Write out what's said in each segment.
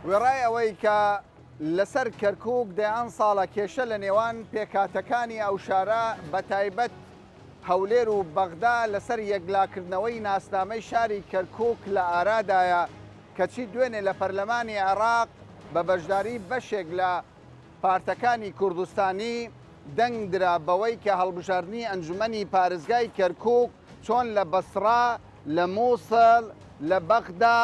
وێڕای ئەوەی کە لەسەر کەرکووک دەیان ساڵە کێشە لە نێوان پێکاتەکانی ئەو شارە بە تایبەت هەولێر و بەغدا لەسەر یەکلاکردنەوەی ناسنامەی شاری کەرکووک لە ئارادایە کەچی دوێنێ لە پەرلەمانی عێراق بە بەشداری بەشێک لە پارتەکانی کوردستانی دەنگدرا بەوەی کە هەڵبژاردننی ئەنجومەنی پارێزگای کەرکووک چۆن لە بەسرا لە مووسڵ لە بەغدا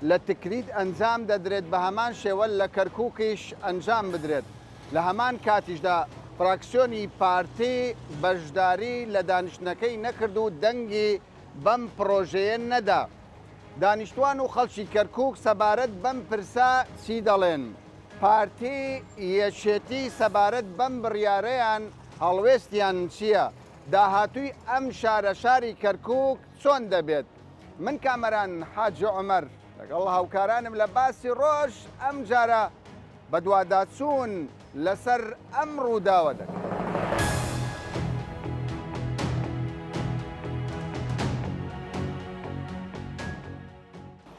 لە تکریت ئەنجام دەدرێت بە هەمان شێوە لە کەرکووکیش ئەنجام بدرێت لە هەمان کاتیشدا فراکسیۆنی پارتی بەشداری لە دانیشتنەکەی نەکرد و دەنگی بەم پرۆژەیە نەدا. دانیشتوان و خەڵکی کەرکووک سەبارەت بەم پرسا چی دەڵێن؟ پارتی یەکێتی سەبارەت بەم بڕیارەیان هەڵوێستیان چییە؟ داهاتووی ئەم شارە شاری کەرکووک چۆن دەبێت؟ من کامەران حاجی عومەر لەگەڵ هاوکارانم لە باسی ڕۆژ ئەم جارە بە دوواداچوون لەسەر ئەم ڕووداوە دەکەن.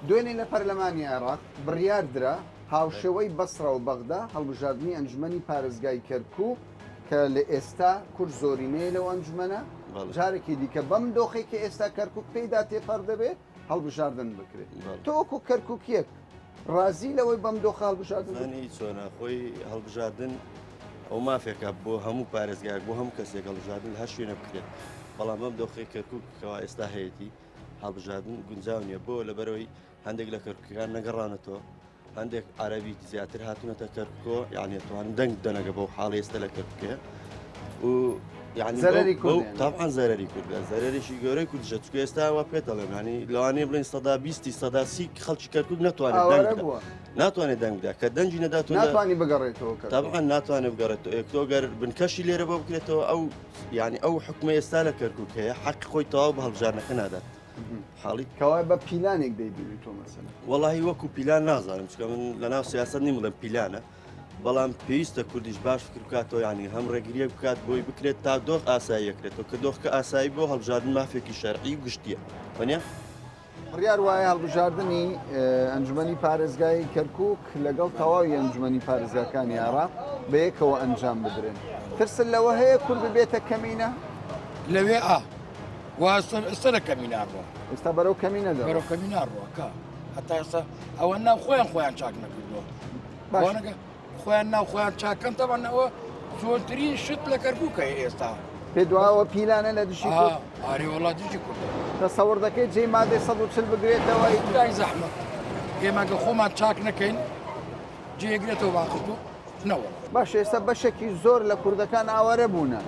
دوێنێ لە پەرلەمانی عێراق بڕیار درا هاوشێوەی بەسرا و بەغدا هەڵبژاردننی ئەنجومەنی پارێزگای کەرکووک کە لە ئێستا کورد زۆرینەیە لەو ئەنجومەنە جارێکی دیکە بەم دۆخی کە ئێستا کەرکووک پێیدا تێپەر دەبێت هەڵبژاردن بکرێت. تۆ وەکو کەرکووکیەک ڕازی لەوەی بەم دۆخە هەڵبژاردن چۆنە خۆی هەڵبژاردن ئەو مافێکە بۆ هەموو پارێزگایك بۆ هەموو کەسێک هەڵبژاردن هەر شوێنە بکرێت بەڵام ئەم دۆخی کەرکووکەوە ئێستا هەیەی هەڵبژاردن گونجاو نییە بۆ لەبەرەوەی هەندێک لە کەرکووکەکان نەگەڕانەتەوە هەندێک عەرەبی زیاتر هاتوونەتە کەرکووکۆ یعنی توانن دەنگ دەنەگە بەو حاڵی ئێستا لە کەرکووکە و زەرەری کورد تاوان زەرەری کوردە زەرەریشی گەورەی کوردشە چکە ئێستا وا پێ دەڵێن ینی لەوانەیە بڵێن سەدا 20 سەدا 30 خەڵکی کەرکووک ناتوانێت دەنگ بدا کە دەنگی نەداتوە ناتوانانی بگەڕێتەوە تاوان ناتوانێت بگەڕێتەوە یەکتۆگەر بنکەشی لێرە بۆ بکرێتەوە ئەو ینی ئەو حکومە ئێستا لە کەرکووک هەیە حەقی خۆی تەواو بە هەڵبژاردنەکە نادات حاڵی کەوای بە پیلانێک دەیبینی تۆ مەسەلا وەڵاهی وەکو پیلان نازانم چکە من لەناو سیاست نیم بڵێم پیلانە بەڵام پێویستە کوردیش باش فکر بکاتەوە ینی هەم ڕێگریە بکات بۆی بکرێت تا دۆخ ئاسایی یەکرێتەوە کە دۆخکە ئاسایی بۆ هەڵبژاردن مافێکی شەرعی گشتیە وەنیە؟ بڕیار وایە هەڵبژاردننی ئەنجومەنی پارێزگای کەرکووک لەگەڵ تەواوی ئەنجومەنی پارێزگاکانی عێراق بە یەکەوە ئەنجام بدرێن. ترسن لەوە هەیە کورد ببێتە کەمینە؟ لەوێ ئێستا لە کەمیناڕوە ئێستا بەرەو کەمینەدا بەرەو کەمیناڕوە کە هەتا ئێستا ئەوە ناو خۆیان چاک نەکردووە خۆیان ناو خۆیان چاکەم تەوانەوە زۆرترین شت لە کەرکووکە ئێستا پێ دواوە پیلانە لە دشی ئاری وڵات دژی کورد تەسەوڕ دەکەیت جێی مادەی 140 بگرێتەوە دای زەحمەت ئێمەگە خۆمان چاک نەکەین جێگرێتەوە باخستو نەوە باش ئێستا بەشێکی زۆر لە کوردەکان ئاوارە بوونە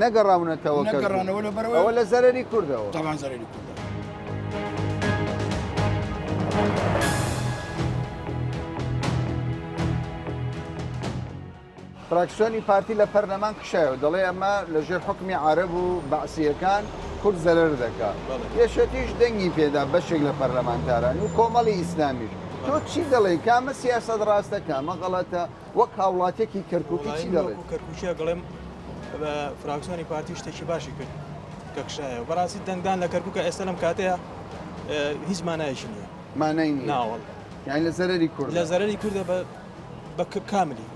نەگەڕاونەتەوە نەگەڕانەوە لەبەرەوە ئەوە لە زەرەری کوردەوە تاوان زەرەری کوردە فراکسیۆنی پارتی لە پەرلەمان کشایەوە دەڵێ ئەمە لەژێر حکمی عەرەب و بەعسیەکان کورد زەرەر دەکات یەشێتیش دەنگی پێدا بەشێک لە پەرلەمانتارانی و کۆمەڵی ئیسلامیش تۆ چی دەڵێ کامە سیاسەت ڕاستە کامە غەڵەتە وەک هاوڵاتێکی کەرکووکی چی دەڵێت؟ کەرکووکیە گەڵێم بە فراکسیۆنی پارتی شتێکی باشی کرد کە کشایەوە بەڕاستی دەنگدان لە کەرکووکە ئێستا لەم کاتەیە هیچ مانایشی نییە مانای نییە ناوەڵ یعنی لە زەرەری کورد لە زەرەری کوردە بە کاملی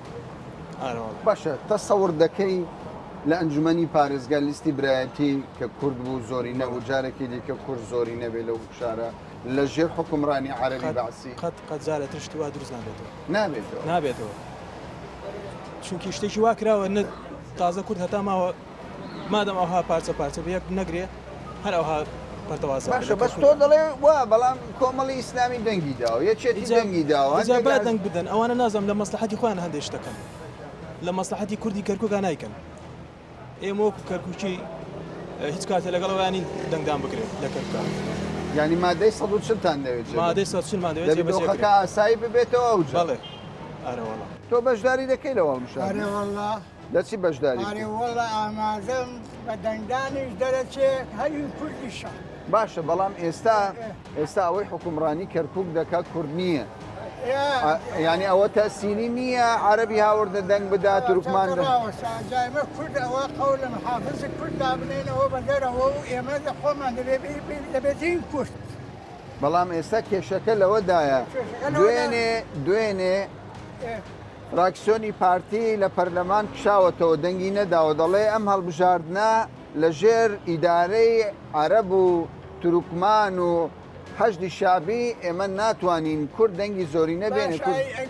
باشە تەسەوڕ دەکەی لە ئەنجومەنی پارێزگا لیستی برایەتی کە کورد بوو زۆری نەبوو جارێکی دیکە کورد زۆری نەبێت لەو شارە لە ژێر حکومڕانی عەرەبی بەعسی قەت جارە تشتی وا دروست نابێتەوە چونکی شتێکی وا کراوە نە تازە کورد هەتا ماوە مادەم ئەوها پارچە بە یەک نەگرێ هەر ئەوها پەرتەوازە باشە بەس تۆ دەڵێ وا بەڵام کۆمەڵی ئیسلامی دەنگی داوە یەکێتی دەنگی داوە با دەنگ بدەن ئەوانە نازم لە مەسلحەتی خۆیان هەندێک شتەکەن لە مەسلحەتی کوردی کەرکووکە نایکەن ئێمە وەکو کەرکووکی هیچ کاتێ لەگەڵەوەیانی دەنگدان بکرێت لە کەرکووکە ینی مادەی 140تان دەوێت مادەی 140مان دەوێت دۆخەکە ئاسایی ببێتەوە ئەو بەڵێ ئارەوەڵا تۆ بەشداری دەکەی لە وەڵمشار ئارێوەڵا لە چی بەشداری ئارێوەڵا ئامادەم بە دەنگدانیش دەرەچێت هەری کوردیشە باشە بەڵام ئێستا ئەوەی حکومڕانی کەرکووک دەکات کورد نییە ینی ئەوە تەسیری نییە عەرەبی هاوردە دەنگ بدات تورکمان جایمە کورد ئەوە قەول لە محافظی کورد دابنێنەوە بە دەرەوە و ئێمە لە خۆمان دەبێتین کورد بەڵام ئێستا کێشەکە لەوەدایە دوێنێ فراکسیۆنی پارتی لە پەرلەمان کشاوەتەوە دەنگی نەداوە دەڵێ ئەم هەڵبژاردنە لە ژێر ئیدارەی عەرەب و تورکمان و حەشدی شابی ئێمە ناتوانین کورد دەنگی زۆری نەبێنێ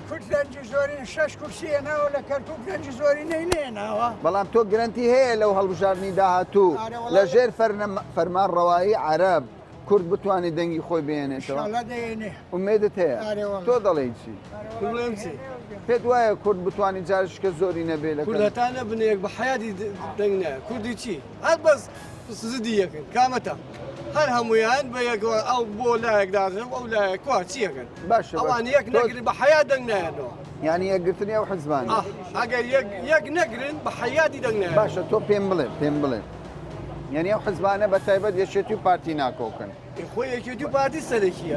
کورد دەنگی زۆری 6 کورسیە ناوە لە کەرکووک دەنگی زۆری نێناوە بەڵام تۆ گرنتی هەیە لەو هەڵبژاردننی داهاتوو لە ژێر فەرمان ڕەوایی عەرەب کورد بتوانێت دەنگی خۆی بێنێتەوە ئومێدت هەیە تۆ دەڵێ چی پێت وایە کورد بتوانانی جارشکە زۆری نەبێ لە کوردەتانە بنەیەک بە حیاتی دەنگە کوردی چی هەر بەس زدی یەکن کامەتە هەر هەمویان بە یەکەوە ئەو بۆ لایەکداژم ئەو لایەکوا چیەکەن باشە ئەوان یەک نەگرن بە حیات دەنگ نایەنەوە یعنی یەکگرتنی ئەو حزبانی ئەگەر یەک نەگرن بە حیاتی دەنگ نایەن باشە تۆ پێم بڵێ یعنی ئەو حزبانە بە تایبەت یەکێتی و پارتی ناکۆکن خۆی یەکێتی و پارتی سەرەکیە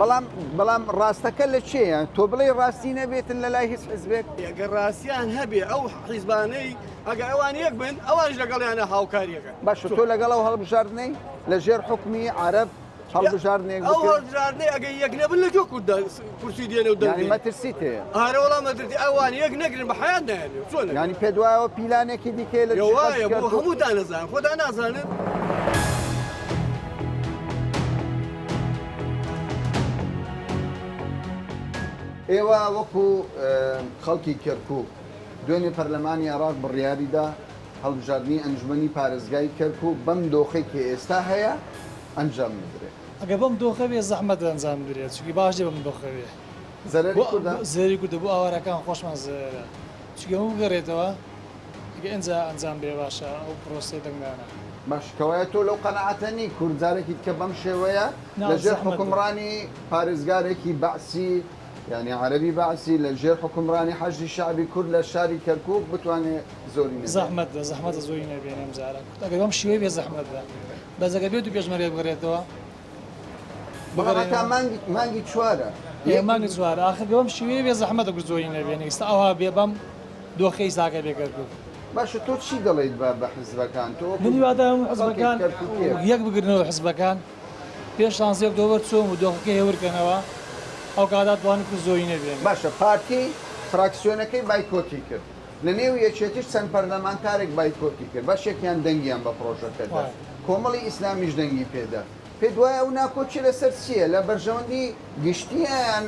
بەڵام ڕاستەکە لە چێە تۆ بڵێ ڕاستی نەبێتن لە لای هیچ حزبێک ئەگەر ڕاستیان هەبێ ئەو حیزبانەی ئەگەر ئەوان یەک بن ئەوانش لەگەڵیانە هاوکاریەکەن باشە تۆ لەگەڵ ئەو هەڵبژاردنەی لە ژێر حکمی عەرەب هەڵبژاردنێک ئەو هەڵبژاردنەی ئەگەر یەک نەبن لە جۆ کوردە کورسی دێنە و دەنگی مەترسیت هەیە ئارە وەڵام مەترسی ئەوان یەک نەگرن بە حیات نایەنێ چۆن ینی پێ دوایەوە پیلانێکی دیکەی لە وایە بۆ هەمووتان نەزانن خۆتان نازانن ئێوە وەکو خەڵکی کەرکووک دوێنێ پەرلەمانی عێراق بڕیاریدا هەڵبژاردننی ئەنجومەنی پارێزگای کەرکووک بەم دۆخێک کە ئێستا هەیە ئەنجام بدرێت ئەگە بەم دۆخە بێ زەحمەت ئەنجام بدرێت چونکی باش دێ بەم دۆخە بێ زەری کوردە بۆ ئاوارەکان خۆشمان زێرە چونکە هەموو بگەڕێتەوە ئەگە ئەنجا ئەنجام بێ باشە ئەو پرۆسێ دەنگدانە باشکەوەیە تۆ لەو قەنەعەتەنی کوردجارێکی کە بەم شێوەیە لەژێر حکومڕانی پارێزگارێکی بەعسی یعنی عەرەبی بەعسی لە ژێر حکومڕانی حەشدی شعبی کورد لە شاری کەرکووک بتوانێت زۆری زەحمەتە زۆری نەبێنێ ئەمجارە ئەگەر بەم شێوەی بێ زەحمەتە بەزەگە بێت و پێشمەرێ بگەڕێتەوە بەڵامەکە مانگی چوارە مانگی چوارە ئاخر بەم شێوەی بێ زەحمەتە زۆری نەبێنێ ئێستا ئەوها بێ بەم دۆخەی ساکە بێ کەرکووک باشە تۆ چی دەڵێیت بە حزبەکان تۆ منیوادە هەموو حزبەکان یەک بگرنەوە حزبەکان پێش شانسی ئۆکتۆبەر چۆم و دۆخەکەی هێورکەنەوە ئەو کادا توانێت زۆری نەبێن باشە پارتی فراکسیۆنەکەی بایکۆتی کرد لە نێو یەکێتیش چەند پەرلەمانتارێک بایکۆتی کرد باشێکیان دەنگیان بە پرۆژەکەدا کۆمەڵی ئیسلامیش دەنگی پێدا پێ دوایە ئەو ناکۆچی لەسەر چییە لە بەرژەوەندی گشتیان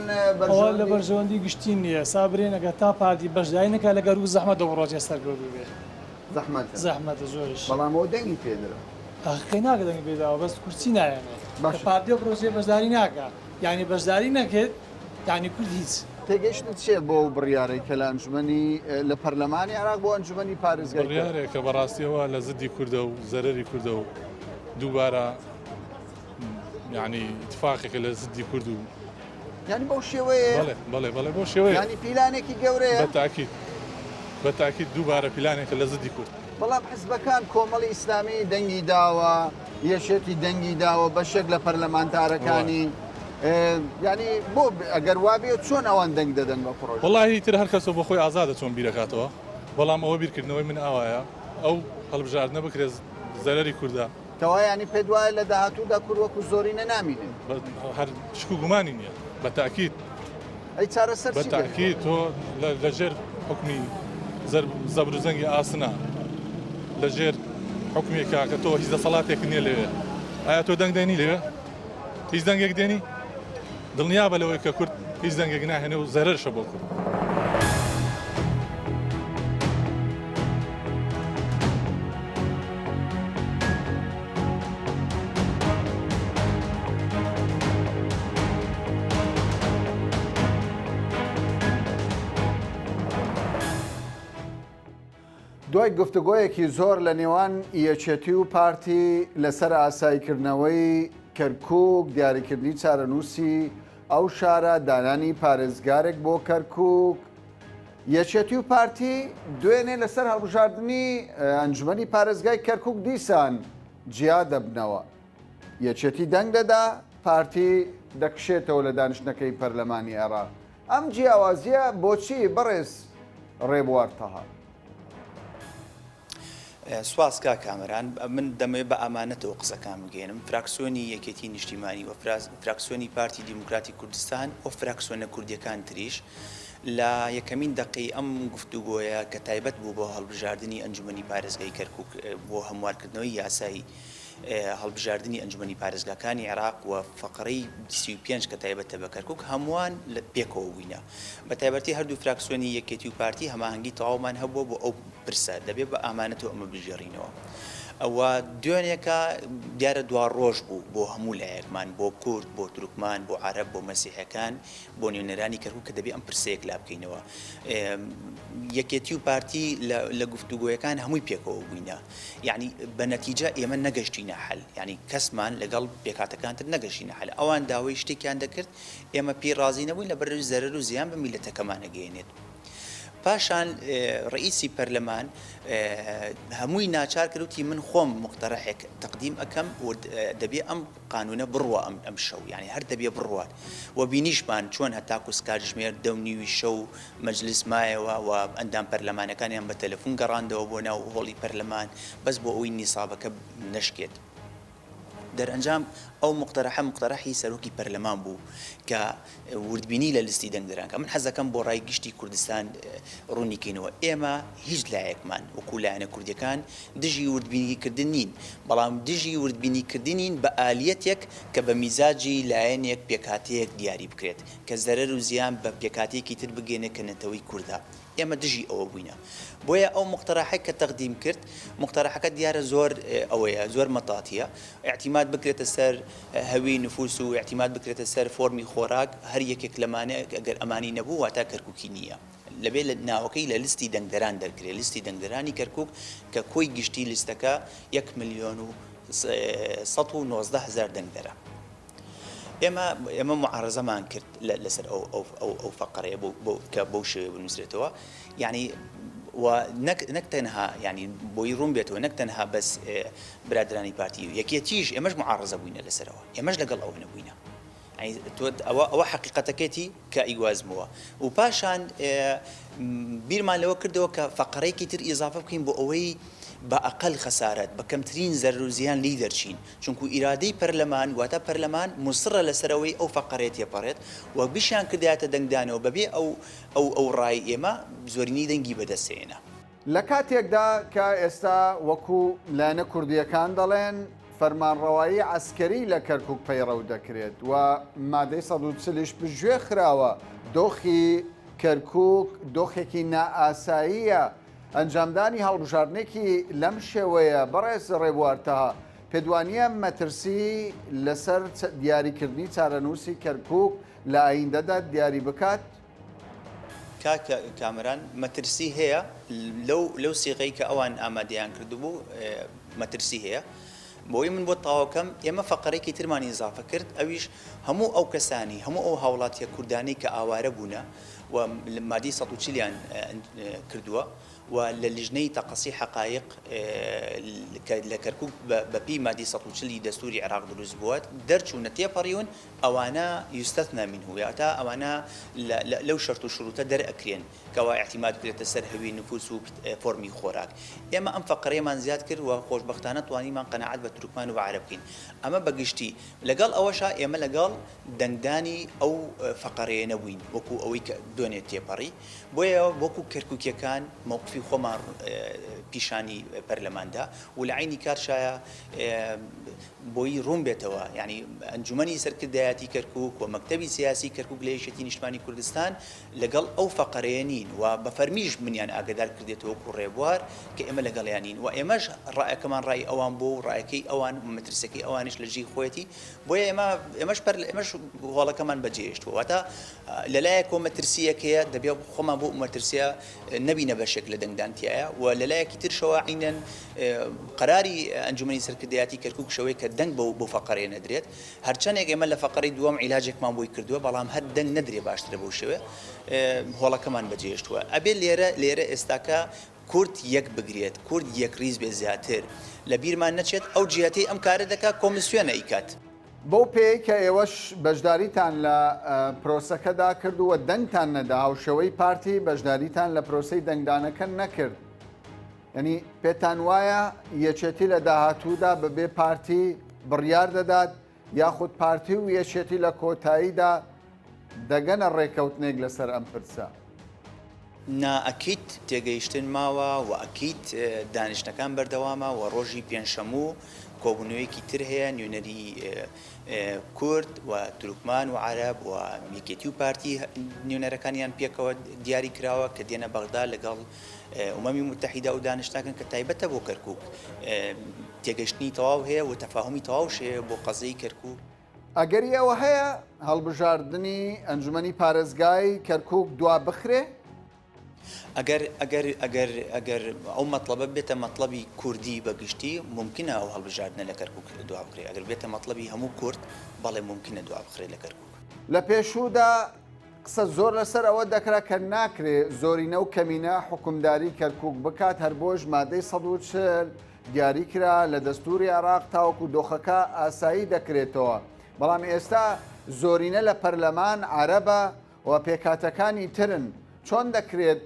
لە بەرژەوەندی گشتی نییە سابرێن ئەگە تا پارتی بەشداری نەکە لەگەر و زەحمەت دە ڕۆژێ سەرگەردو بێ زەحمەتە زۆرش بەڵامەوە دەنگی پێدرا ئەخی ناکە دەنگی پێداوە بەس کورسی نایەنێ پارتی و پرۆژێ بەشداری ناکە یعنی بەشداری نەکرد یعنی کورد هیچ تێگەشتت چێ بۆ بڕیارەی کە لە ئەنجومەنی لە پەرلەمانی عێراق بۆ ئەنجومەنی پارێزگای بڕیارێکە بەڕاستیەوە لە زدی کوردە و زەرەری کوردە و دووبارە یعنی اتفاقێکە لە زدی کورد و ینی بەو شێوەیە بەڵێ بۆ شێوەیە ینی پیلانێکی گەورەیە بەتاکید دووبارە پیلانێکە لە زدی کورد بەڵام حزبەکان کۆمەڵی ئیسلامی دەنگی داوە یەشێتی دەنگی داوە بەشێک لە پەرلەمانتارەکانی ینی بۆ ئەگەر وابێت چۆن ئەوان دەنگ دەدەن بە پرۆژە وەڵاهی تر هەر کەسە بۆ خۆی ئازادە چۆن بیرەکاتەوە بەڵام ئەوە بیرکردنەوەی من ئاوایە ئەو هەڵبژاردنە بکرێت زەرەری کووردا تەوایانی پێ دوایە لە داهاتوودا کورد وەکو زۆری نەنامینن هەر شک و گومانی نییە بەتاکید ئەی چارەسەر بەتاکید تۆ لەژێر حکمی زەبر و زەنگی ئاسنە لەژێر حکومێکە کە تۆ هیچ دەسەڵاتێک نییە لەوێ ئایا تۆ دەنگ دێنی لەوێ هیچ دەنگێک دێنی دڵنیا بە لەوەی کە کورد هیچ دەنگێک ناهێنێ و زەرەرشە بۆ کورد دوای گفتگۆیەکی زۆر لە نێوان یەکێتی و پارتی لەسەر ئاساییکردنەوەی کەرکووک دیاریکردنی چارەنووسی ئەو شارە دانانی پارێزگارێک بۆ کەرکووک یەکێتی و پارتی دوێنێ لەسەر هەڵبژاردننی ئەنجومەنی پارێزگای کەرکووک دیسان جیا دەبنەوە یەکێتی دەنگ دەدا پارتی دەکشێتەوە لە دانیشتنەکەی پەرلەمانی عێراق ئەم جیاوازیە بۆچی بەڕێز ڕێبوار تەها سواس کا کامران من دەمەوێت بە ئامانەتەوە قسەکان بگەێنم فراکسیۆنی یەکێتی نیشتیمانی و فراکسیۆنی پارتی دیموکراتی کوردستان و فراکسیۆنە کوردیەکان تریش لە یەکەمین دقی ئەم گفتوگۆیە کە تایبەت بوو بۆ هەڵبژاردننی ئەنجومەنی پارێزگای کەرکووک بۆ هەموارکردنەوەی یاسایی هەڵبژاردننی ئەنجومەنی پارێزگاکانی عێراق و فقرەی 25 کە تایبەتە بە کەرکووک هەمووان لە پێکەوە بووینە بە تایبەتی هەردوو فراکسیۆنی یەکێتی و پارتی هەماهەنگی تەواومان هەبووە بۆ ئەو پرسە دەبێت بە ئامانەتەوە ئەمە بژێڕینەوە ئەوە دوێنێکە دیارە دوا ڕۆژ بوو بۆ هەموو لایەکمان بۆ کورد بۆ تورکمان بۆ عەرەب بۆ مەسیحەکان بۆ نوێنەرانی کەرکووک کە دەبێت ئەم پرسەیەک لا بکەینەوە یەکێتی و پارتی لە گفتوگۆیەکان هەمووی پێکەوە بووینە یعنی بە نەتیجە ئێمە نەگەشتینە حەل ینی کەسمان لەگەڵ پێکاتەکانتر نەگەشتینە حەل ئەوان داوای شتێکیان دەکرد ئێمە پێی ڕازی نەبووین لە بەرەوەی زەرەر و زیان بە میلەتەکەمان نەگەێنێت پاشان ڕئیسی پەرلەمان هەمووی ناچار کردوتی من خۆم مقتەرەحێک تەقدیم ئەەکەم دەبێ ئەم قانونە بڕوە ئەم شەو یعنی هەر دەبێ بڕوات و بینیشمان چۆن هەتاکو کاتژمێر 2:30 شەو مەجلیس مایەوە و ئەندام پەرلەمانەکانیان بە تەلەفۆن گەڕاندەوە بۆ ناو هۆڵی پەرلەمان بەس بۆ ئەوەی نیسابەکە نەشکێت دەرئەنجام ئەو مقتەرەحی سەرۆکی پەرلەمان بوو کە وردبینی لە لیستی دەنگدەرانکە من حەزەکەم بۆ ڕای گشتی کوردستان ڕوونیکەینەوە ئێمە هیچ لایەکمان وەکو لایەنە کوردیەکان دژی وردبینیکردن نین بەڵام دژی وردبینیکردنین بە ئالیەتێک کە بە میزاجی لایەنێک پێکاتەیەک دیاری بکرێت کە زەرەر و زیان بە پێکاتەیەکی تر بگەێنێ کە نەتەوەی کووردا ئێمە دژی ئەوە بووینە بۆیە ئەو مقتەرەحێک کە تەقدیم کرد مقتەرەحەکە دیارە زۆر ئەوەیە زۆر مەتاتیە اعتیماد بکرێتە سەر هەوی نفوس و اعتیماد بکرێتە سەر فۆرمی خۆراک هەر یەکێک لەمانە ئەگەر ئەمانی نەبوو واتە کەرکووکی نییە لەبێ لە ناوەکەی لە لیستی دەنگدەران دەرکرێت لیستی دەنگدەرانی کەرکووک کە کۆی گشتی لیستەکە 1,119,000 دەنگدەرە ئێمە معارەزەمان کرد لەسەر ئەو فەقەرەیە کە بەو شێوەیە بنووسرێتەوە یعنی و نەک تەنها ینی بۆی ڕوون بێتەوە نەک تەنها بەس برادرانی پارتی و یەکێتیش ئێمەش معارەزە بووینە لەسەرەوە ئێمەش لەگەڵ ئەوە نەبووینە ئەوە حقیقەتەکەتی کە ئیگوازمەوە و پاشان بیرمان لەوە کردەوە کە فەقەرەیەکی تر ئیزافە بکەین بۆ ئەوەی بە ئەقل خەسارەت بە کەمترین زەرر و زیان لی دەرچین چونکو ئیرادەی پەرلەمان واتە پەرلەمان مسڕە لەسەرەوەی ئەو فەقەرێت تێپەڕێت و بیشیان کردایەتە دەنگدانەوە بەبێ ئەو ڕای ئێمە زۆرینی دەنگی بەدەستێنە لە کاتێکدا کە ئێستا وەکو لایەنە کوردیەکان دەڵێن فەرمانڕەوایی عەسکەری لە کەرکووک پەیڕەو دەکرێت و مادەی 140ش بژێ خراوە دۆخی کەرکووک دۆخێکی نائاساییە ئەنجامدانی هەڵبژاردنێکی لەم شێوەیە بەڕێز ڕێبوارتەها پێدوانیە مەترسی لەسەر دیاریکردنی چارەنووسی کەرکووک لە ئایندەدا دیاری بکات؟ کامران مەترسی هەیە لەو سیغەی کە ئەوان ئامادەیان کردبوو مەترسی هەیە بۆی من بۆ تاواکەم ئێمە فەقەرێکی ترمانی ئیزافە کرد ئەویش هەموو ئەو کەسانی هەموو ئەو هاوڵاتیە کوردانی کە ئاوارە بوونە و مادی 140 کردووە و لە لیژنەی تەقەسی حەقایق لە کەرکووک بەپی مادی 140 دەستوری عێراق دروست بووە دەرچوونە تێپەڕیون ئەوانە یوستەثنا منه یاتا ئەوانە لەو شەرت و شروتە دەرئەکرێن کەوا احتیماد بکرێتە سەر هەوی نفوس و فۆرمی خۆراک ئێمە ئەم فەقەرەیەمان زیاد کرد و خۆشبەختانە توانیمان قەنەعەت بە تورکمان و عەرەب بکەین ئەمە بەگشتی لەگەڵ ئەوەشە ئێمە لەگەڵ دەنگدانی ئەو فەقەرەیە نەبووین وەکو ئەوەی کە دوێنێت تێپەڕی بۆیە وەکو کەرکووکیەکان موقفی خۆمان پیشانی پەرلەماندا و لە عینی کارشایە بۆی ڕوون بێتەوە یعنی ئەنجومەنی سەرکردایەتی کەرکووک و مەکتەبی سیاسی کەرکووک لە یەکێتی نیشتمانی کوردستان لەگەڵ ئەو فەقەرەیە نین و بە فەرمیش منیان ئاگدار کردێتەوە وەکو ڕێبوار کە ئێمە لەگەڵیان نین و ئێمەش ڕائەکەمان ڕای ئەوان بۆ و ڕایەکەی ئەوان مەترسەکەی ئەوانش لە ژی خۆەتی بۆیە ئێمەش هۆڵەکەمان بەجێهێشتووە واتە لەلایەکەوە مەترسیەکەیە دەبێت خۆمان بۆ مەترسیە نەبینە بەشێک لە دەنگدانتیایە و لەلایەکی ترشەوە عینەن قەراری ئەنجومەنی سەرکردایەتی کەرکووک شەوەی کە دەنگ بۆ فەقەرێ نەدرێت هەرچەندێک ئێمە لە فەقەری دووەم عیلاجێکمان بۆی کردووە بەڵام هەر دەنگ نەدرێ باشترە بەو شێوە هۆڵەکەمان بەجێهێشتووە ئەبێ لێرە ئێستاکە کورد یەک بگرێت کورد یەک ریز بێ زیاتر لە بیرمان نەچێت ئەو جیاتی ئەم کارە دەکا کۆمیسیۆنە ئیکات بەو پێی کە ئێوەش بەشداریتان لە پرۆسەکەدا کرد و دەنگتان نەدا هاوشەوەی پارتی بەشداریتان لە پرۆسەی دەنگدانەکە نەکرد ینی پێتان وایە یەکێتی لە داهاتوودا بەبێ پارتی بڕیار دەدات یاخود پارتی و یەکێتی لە کۆتاییدا دەگەنە ڕێکەوتنێک لەسەر ئەم پرسە؟ ئەکیت تێگەیشتن ماوە و ئەکیت دانیشتەکان بەردەوامە و ڕۆژی پێنجشەموو کۆبوونەوەیەکی تر هەیە نوێنەری کورد و تورکمان و عەرەب و یەکێتی و پارتی نوێنەرەکانیان پێکەوە دیاری کراوە کە دێنە بەغدا لەگەڵ ئومەمی متحیدە و دانیشتاکەن کە تایبەتە بۆ کەرکووک تێگەشتنی تەواو هەیە و تەفاهمی تەواوش هەیە بۆ قەزەی کەرکووک. ئەگەری ئەوە هەیە هەڵبژاردننی ئەنجومەنی پارێزگای کەرکووک دوا بخرێ؟ ئەگەر ئەو مەطلبە بێتە مەطلبی کوردی بەگشتی ممکنە ئەو هەڵبژاردنە لە کەرکووک دوا بخرێ، ئەگەر بێتە مەطلبی هەموو کورد بەڵێ ممکنە دوا بخرێ لە کەرکووک. لە پێشوودا قسە زۆر لەسەر ئەوە دەکرا کە ناکرێ زۆرینە و کەمینە حکومداری کەرکووک بکات هەر بۆش مادەی 140 دیاری کرا لە دەستوری عێراق تاوەکو دۆخەکە ئاسایی دەکرێتەوە. بەڵام ئێستا زۆرینە لە پەرلەمان عەرەبە و پێکاتەکانی ترن چۆن دەکرێت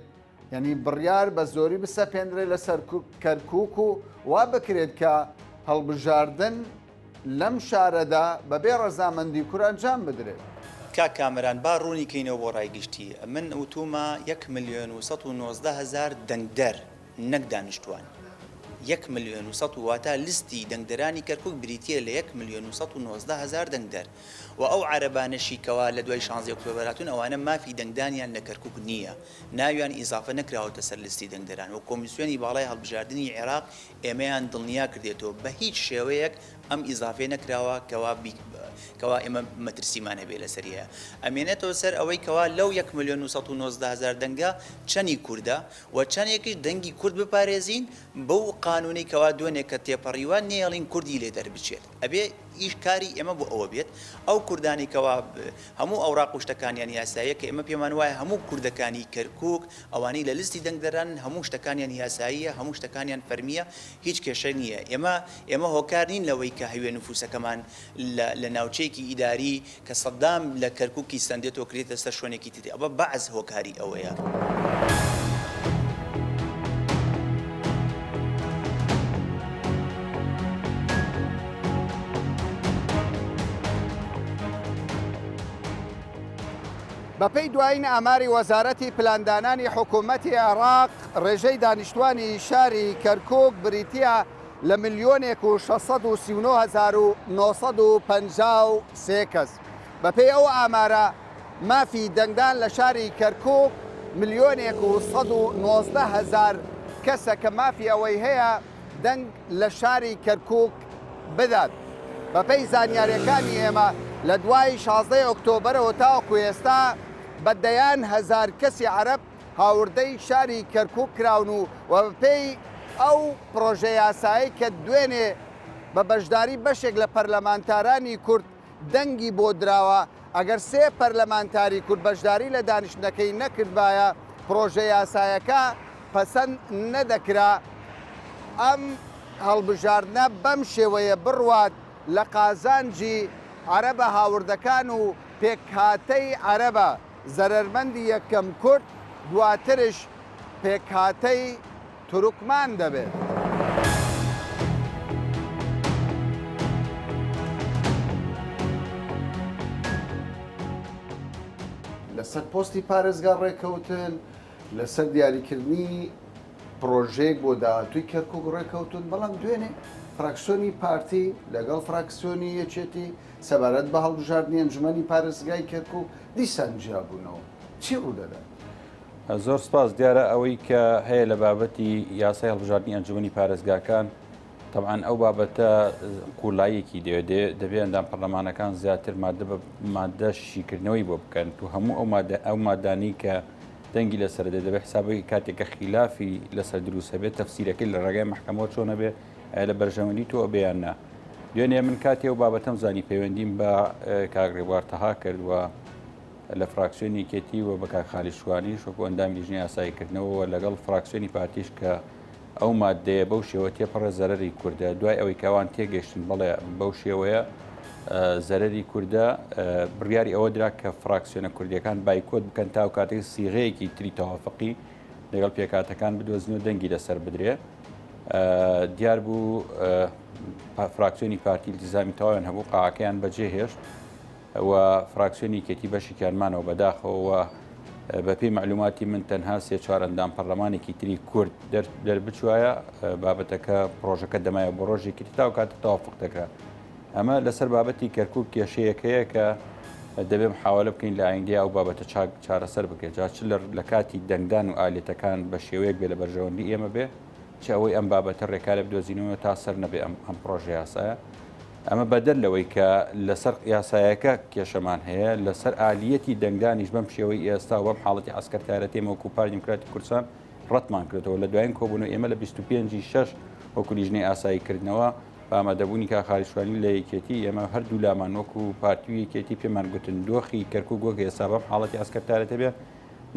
یعنی بڕیار بە زۆری بسەپێنرێ لەسەر کەرکووک و وا بکرێت کە هەڵبژاردن لەم شارەدا بەبێ ڕەزامەندی کوور ئەنجام بدرێت؟ کامەران با ڕوونی کەینەوە بۆ ڕایگشتی من ئوتومە 1,119,000 دەنگدەر نەک دانیشتوان 1,100,000 واتە لیستی دەنگدەرانی کەرکووک بریتیە لە 1,119,000 دەنگدەر و ئەو عەرەبانەشی کەوا لە دوای 16 ئۆکتۆبەراتون ئەوانە مافی دەنگدانیان لە کەرکووک نییە ناویان ئیزافە نەکراوەتە سەر لیستی دەنگدەران و کۆمیسیۆنی باڵای هەڵبژاردننی عێراق ئێمەیان دڵنیا کردێتەوە بە هیچ شێوەیەک ئەم ئیزافێ نەکراوە کەوا ئێمە مەترسیمان هەبێ لەسەریە ئەمێنێتەوە سەر ئەوەی کەوا لەو 1,119,000 دەنگە چەندی کووردە و چەندێکیش دەنگی کورد بپارێزین بەو قانونی کەوا دوێنێک کە تێپەڕیوان نێڵین کوردی لێ دەربچێت ئەبێ ئیش کاری ئێمە بۆ ئەوە بێت ئەو کوردانی کەوا هەموو ئەوراق و شتەکانیان یاساییە کە ئێمە پێمان وایە هەموو کوردەکانی کەرکووک ئەوانەی لە لیستی دەنگدەران هەموو شتەکانیان یاساییە هەموو شتەکانیان فەرمیە هیچ کێشە نییە ئێمە هۆکار نین لەوەی کە هەوێ نفوسەکەمان لە ناوچەیەکی ئیداری کە سەدام لە کەرکووکی سندێتەوە کرێتە سەر شوێنێکی تری ئەوە بەعز هۆکاری ئەوەیە. بەپەی دوایین ئاماری وەزارەتی پلاندانانی حکوومەتی عێراق ڕێژەی دانیشتوانی شاری کەرکووک بریتیە لە 1,639,953 کەس. بەپێی ئەو ئامارە مافی دەنگدان لە شاری کەرکووک 1,119,000 کەسە کە مافی ئەوەی هەیە دەنگ لە شاری کەرکووک بدات. بەپەی زانیاریەکانی ئێمە لە دوای 16 ئۆکتۆبەرەوە تاوەکو ئێستا بەدەیان 1000 کەسی عەرەب هاوردەی شاری کەرکووک کراون و بەپێی ئەو پرۆژە یاسایی کە دوێنێ بە بەشداری بەشێک لە پەرلەمانتارانی کورد دەنگی بۆ دراوە ئەگەر 3 پەرلەمانتاری کورد بەشداری لە دانیشتنەکەی نەکردبایە پرۆژە یاسایەکە پەسەند نەدەکرا ئەم هەڵبژاردنە بەم شێوەیە بڕوات لە قازانجی عەرەبە هاوردەکان و پێکهاتەی عەرەبە زەرەرمەندی یەکەم کورد دواترش پێکهاتەی تورکمان دەبێت. لەسەر پۆستی پارێزگا ڕێکەوتن لەسەر دیاریکردنی پرۆژەیەک بۆ داهاتووی کەرکووک ڕێکەوتون بەڵام دوێنێ فراکسیۆنی پارتی لەگەڵ فراکسیۆنی یەکێتی سەبارەت بە هەڵبژاردننی ئەنجومەنی پارێزگای کەرکووک دیسان جیابوونەوە چی ڕوودەدات؟ زۆر سپاس دیارە ئەوەی کە هەیە لە بابەتی یاسای هەڵبژاردننی ئەنجومەنی پارێزگاکان طبعاً ئەو بابەتە قوڵایەکی دەبێت ئەندام پەرلەمانەکان زیاتر مادە شیکردنەوەی بۆ بکەن تو هەموو ئەو مادانی کە دەنگی لەسەر دەبێت حسابەی کاتێکە خلافی لەسەر دروست هەبێت تەفسیرەکەی لە ڕێگای محکەمەوە چۆنە بێ لە بەرژەوەندی تۆ بەیاننا دوێنێ من کاتی ئەو بابەتەم زانی پەیوەندیم بە کاگڕێبوار تەها کردووە لە فراکسیۆنی کێتی و بە کاکخالی شوانی شۆک ئەندامی لیژنەی ئاساییکردنەوە لەگەڵ فراکسیۆنی پارتیش کە ئەو مادەیە بەو شێوە تێپەڕە زەرەری کووردە دوای ئەوەی کاوان تێگەشتن بەڵێ بەو شێوەیە زەرەری کووردە بڕیاری ئەوە درا کە فراکسیۆنە کوردیەکان بایکۆت بکەن تا و کاتێک سیغەیەکی تری تەوافقی لەگەڵ پێکاتەکان بدۆزنەوە دەنگی لەسەر بدرێ دیار بوو فراکسیۆنی پارتی التیزامی تەواویان هەبوو قاعەکەیان بەجێ هێشت و فراکسیۆنی کێتی بەشێکیانمانەوە بەداخەوە بە پێی معلوماتی من تەنها سێ چوار ئەندام پەرلەمانێکی تری کورد دەربچوایە بابەتەکە پرۆژەکە دەمایە بۆ ڕۆژێکی تا و کاتە تەوافق دەکرا. ئەمە لەسەر بابەتی کەرکووک کێشەیەکەیە کە دەبێ محاولە بکەین لە ئایندیا و بابەتە چارەسەر بکرێت جا چ لە کاتی دەنگدان و ئالێتەکان بە شێوەیەک بێ لە بەرژەوەندی ئێمە بێ چ ئەوەی ئەم بابەتە ڕێکارە بدۆزینەوە تا سەر نەبێ ئەم پرۆژە یاسایە. ئەمە بەدەر لەوەی کە لەسەر یاسایەکە کێشەمان هەیە لەسەر ئالیەتی دەنگدانیش بەم شێوەی ئێستا و بەم حاڵەتی عسکەرتارەتێمە وەکو پارتی دیموکراتی کوردستان ڕەتمان کردەوە لە دوایین کۆبوونەوە ئێمە لە 25/6 وەکو لیژنەی ئاساییکردنەوە بامەدەبوونی کا خالیشوانی لە یەکێتی ئێمە هەردوو لامان وەکو پارتی و یەکێتی پێمان گوتن دۆخی کەرکووک گۆک ئێستا بەم حاڵەتی عسکەرتارەتە بێ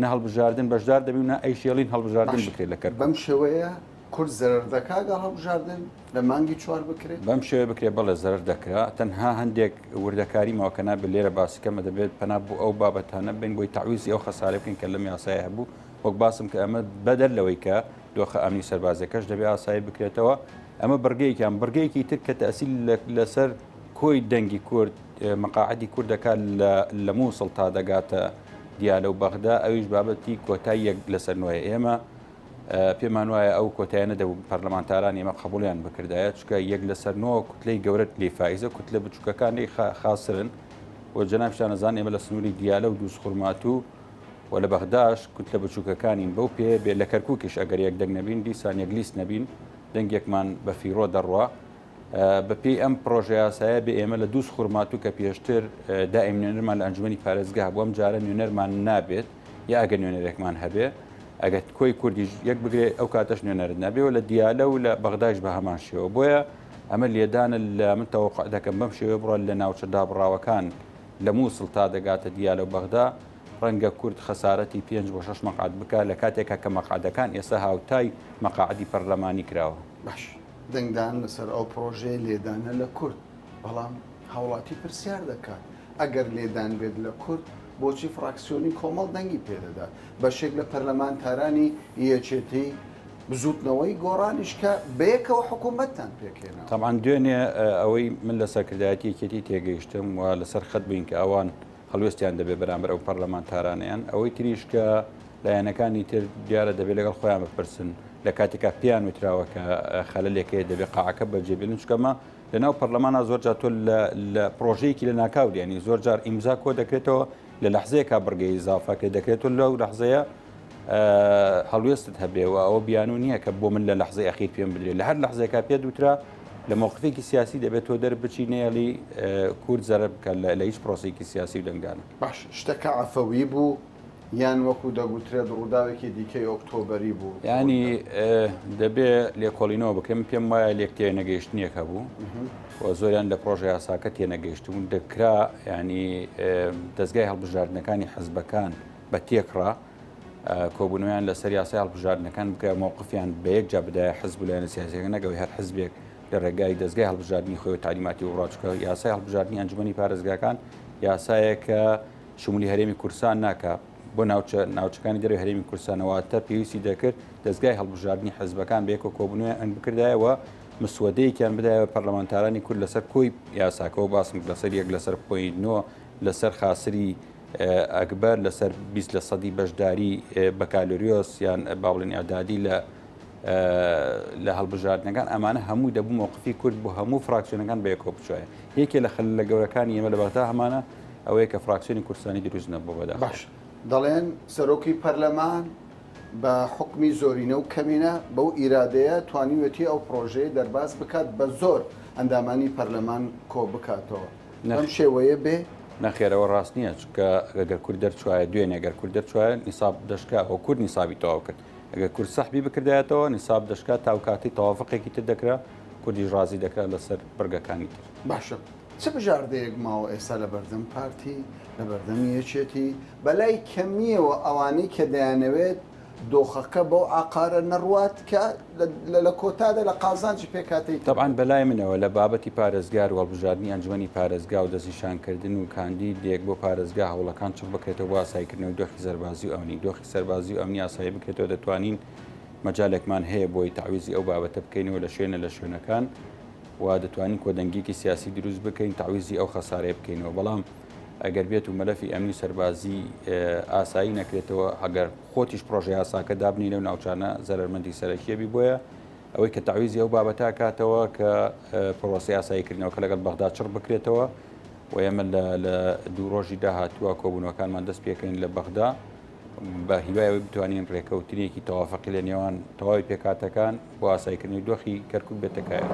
نە هەڵبژاردن بەشدار دەبی و نە ئەیشێڵین هەڵبژاردن بکرێت لە کەرکووک. بەم شێوەیە کورد زەرەر دەکا گەڵ هەڵبژاردن لە مانگی چوار بکرێت بەم شێوە بکرێت بەڵێ زەرەر دەکرا تەنها هەندێک وردەکاری ماوەکەنا بە لێرە باسیکەمە دەبێت پەنا بوو ئەو بابەتانە بین بۆی تعویزی ئەو خەسارە بکەین کە لەم یاسایە هەبوو وەک باسم کە ئەمە بەدەر لەوەی کە دۆخە ئەمنی سەربازەکەش دەبێت ئاسایی بکرێتەوە. ئەمە بەرگەیەکیان بەرگەیەکی تر کە تەسیل لەسەر کۆی دەنگی کورد مەقاعدی کوردەکە لە مووسڵ تا دەگاتە دیالە و بەغدا ئەویش بابەتی کۆتای یەک لەسەر نوێیە ئێمە پێمان وایە ئەو کۆتایانە دەبوو پەرلەمانتاران ئێمە قبولیان بکردایە چکە یەک لەسەر نەوە کوتلەی گەورەت لێ فایزە کوتلە بچووکەکانی خاسرن و جەناب شانەزان ئێمە لە سنووری دیالە و دووس خوڕماتوو و لە بەغداش کوتلە بچووکەکانین بەو پێ بێ لە کەرکووکیش ئەگەر یەک دەنگ نەبین دیسان یەک لیست نەبین دەنگێکمان بە فیرۆ دەڕوا بە پێی ئەم پرۆژە یاسایە بێ ئێمە لە دووس خوڕماتوو کە پێشتر دائیم نوێنەرمان لە ئەنجومەنی پارێزگا بۆ ئەم جارە نوێنەرمان نابێت یا ئەگەر نوێنەرێکمان هەبێ ئەگەر کۆی کوردیش یەک بگرێ ئەو کاتەش نوێنەرت نابێەوە لە دیالە و لە بەغداش بە هەمان شێوە بۆیە ئەمە لێدانە لە من تەوەقع دەکەم بەم شێوە بڕۆ لە ناوچە دابڕاوەکان لە مووسڵ تا دەگاتە دیالە و بەغدا ڕەنگە کورد خەسارەتی 5 بۆ 6 مەقعد بکات لە کاتێکە کە مەقعدەکان ئێستا هاوتای مەقاعدی پەرلەمانی کراوە. باش دەنگدان لەسەر ئەو پرۆژەی لێدانە لە کورد بەڵام هاوڵاتی پرسیار دەکات ئەگەر لێدان بێت لە کورد بۆچی فراکسیۆنی کۆمەڵ دەنگی پێدەدا بەشێک لە پەرلەمانتارانی یەکێتی بزوتنەوەی گۆڕانیش کە بەیەکەوە حکوومەتتان پێکێنەوە. تەمان دوێنێ ئەوەی من لە سەرکردایەتی یەکێتی تێگەیشتم و لەسەر خەت بووین کە ئەوان هەڵوێستیان دەبێت بەرامبەر ئەو پەرلەمانتارانیان ئەوەی تریش کە لایەنەکانی تر دیارە دەبێت لەگەڵ خۆیان بپرسن لە کاتێکا پێیان وتراوە کە خەلەلێکەیە دەبێت قاعەکە بەجێبێنن چکەمە لە ناو پەرلەمانە زۆر جار تۆ لە پرۆژەیەکی لە ناکاو ینی زۆر جار ئیمزا کۆ دەکرێتەوە لە لەحزەیەکا بڕگەی ئیزافەکە دەکرێتەوە لەو لەحزەیە هەڵوێستت هەبێەوە ئەوە بیان و نییە کە بۆ من لە لەحزەی ئەخیر پێم بدرێت لە هەر لەحزەیەکا پێ دوترا لە مووقفێکی سیاسی دەبێت تۆ دەربچی نێڵی کورد زەرە بکە لە هیچ پرۆسێکی سیاسی و دەنگدانە. باش شتەکە عەفەوی بوو یان وەکو دەگوترێت ڕووداوێکی دیکەی ئۆکتۆبەری بوو ینی دەبێت لێکۆڵینەوە بکەم پێم وایە لێک تێنەگەیشتنیەکە بوو و زۆریان لە پرۆژە یاساکە تێنەگەیشتبوون دەکرا ینی دەستگای هەڵبژاردنەکانی حەزبەکان بە تێکڕا کۆبوونەوەیان لەسەر یاسای هەڵبژاردنەکان بکە مووقفیان بە یەک جا بدایە حزب لایەنە سیاسیەکە نەگەوەی هەر حزبێک لە ڕێگای دەستگای هەڵبژاردننی خۆی و تعلیماتی وڕاچکە یاسای هەڵبژاردننی ئەنجومەنی پارێزگاکان یاسایەکە شمولی هەرێمی کوردستان ناکە بۆ ناوچەکانی دەروی هەرێمی کوردستانەوەتە پێویستی دەکرد دەستگای هەڵبژاردننی حزبەکان بەیەکە کۆبوونەوە ئەنگ بکردایەوە مسودەیەکیان بدایەوە پەرلەمانتارانی کورد لەسەر کۆی یاساکەەوە باسم لەسەر یەک لەسەر پۆینتەوە لەسەر خاسری ئەکبەر لەسەر 20% بەشداری بەکالۆریۆس یان باڵێن ئەدادی لە هەڵبژاردنەکان ئەمانە هەموو دەبوو مووقفی کورد بۆ هەموو فراکسیۆنەکان بەیەکۆ بچوایە یەکێ لە خەل لە گەورەکانی ئێمە لە بەغدا هەمانە ئەوەیە کە فراکسیۆنی کوردستانی دروست نەبوو بەدا. باش دەڵێن سەرۆکی پەرلەمان بە حکمی زۆرینە و کەمینە بەو ئیرادەیە توانیوەتی ئەو پرۆژەیە دەرباز بکات بە زۆر ئەندامانی پەرلەمان کۆ بکاتەوە ئەم شێوەیە بێ نەخێرەوە ڕاست نییە چکە ئەگەر کورد دەرچوایە دوێنێ ئەگەر کورد دەرچوایە نیساب دەشکا ئەو کورد نیسابی تەواو کرد ئەگەر کورد سەحبی بکردایەتەوە نیساب دەشکات تاوکاتی تەوافقێکی تر دەکرا کوردی ڕازی دەکرا لەسەر بەرگەکانی تر. باشە چه بژاردەیەک ماوە ئێستا لە بەردەم پارتی لە بەردەم یەکێتی بەلای کەمیەوە ئەوانەی کە دەیانەوێت دۆخەکە بۆ ئاقارە نەڕوات کە لە کۆتادا لە قازانجی پێکاتی طبعاً بەلای منەوە لە بابەتی پارێزگار وەڵبژاردننی ئەنجومەنی پارێزگا و دەستنیشانکردن و کاندید دێک بۆ پارێزگا هەوڵەکان چ بکرێتەوە بۆ ئاسایکردنەوە دۆخی سەربازی و ئەمنی دۆخی سەربازی و ئەمنی ئاسایی بکرێتەوە دەتوانین مەجالێکمان هەیە بۆی تعویزی ئەو بابەتە بکەینەوە لە شوێنەکان و دەتوانین کۆدەنگێکی سیاسی دروست بکەین تعویزی ئەو خەسارەیە بکەینەوە. بەڵام ئەگەر بێت و مەلەفی ئەمنی سەربازی ئاسایی نەکرێتەوە ئەگەر خۆتیش پرۆژه یاساکە دابنی لەو ناوچانە زەرمەندی سەرەکیەبی بۆیە ئەوەی کە تعویزی ئەو بابەتا کاتەوە کە پرۆسی یاساییکردنەوە کە لەگەڵ بەغدا چڕ بکرێتەوە و ئێمە لە دوو ڕۆژی داهاتووە کۆبوونەکانمان دەست پێکەین لە بەغدا بە هیوایەوەی بتوانین ڕێکەوتنیەکی تەوافەقی لە نێوان تەواوی پێکاتەکان بۆ ئاساییکردنی دۆخی کەرکووک بێتەکایە.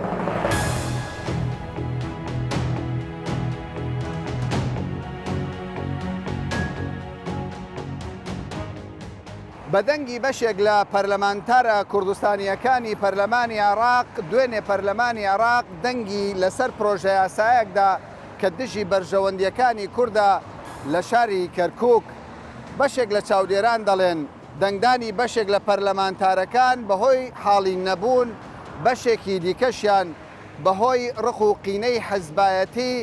بەدەنگی بەشێک لە پەرلەمانتارە کوردستانیەکانی پەرلەمانی عێراق دوێنێ پەرلەمانی عێراق دەنگی لەسەر پرۆژە یاسایەکدا کە دژی بەرژەوەندیەکانی کووردە لە شاری کەرکووک بەشێک لە چاودێران دەڵێن دەنگدانی بەشێک لە پەرلەمانتارەکان بەهۆی حاڵی نەبوون بەشێکی دیکەشیان بەهۆی ڕق و قینەی حەزبایەتی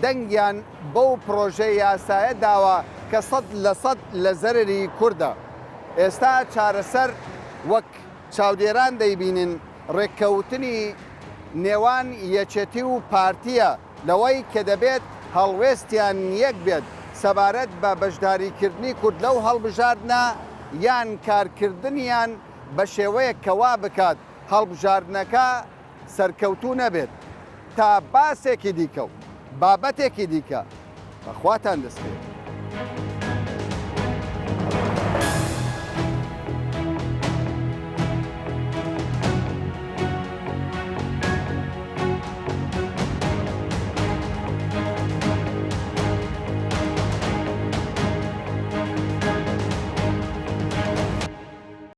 دەنگیان بەو پرۆژەی یاسایە داوە کە 100% لە زەرری کووردە. ئێستا چارەسەر وەک چاودێران دەیبینن ڕێککەوتنی نێوان یەکێتی و پارتیە لەوەی کە دەبێت هەڵوێستیان یەک بێت سەبارەت بە بەشداریکردنی کورد لەو هەڵبژاردنە یان کارکردنیان بە شێوەیە کەوا بکات هەڵبژاردنەکە سەرکەوتوو نەبێت تا باسێکی دیکە و بابەتێکی دیکە بەخواتان دەستێت.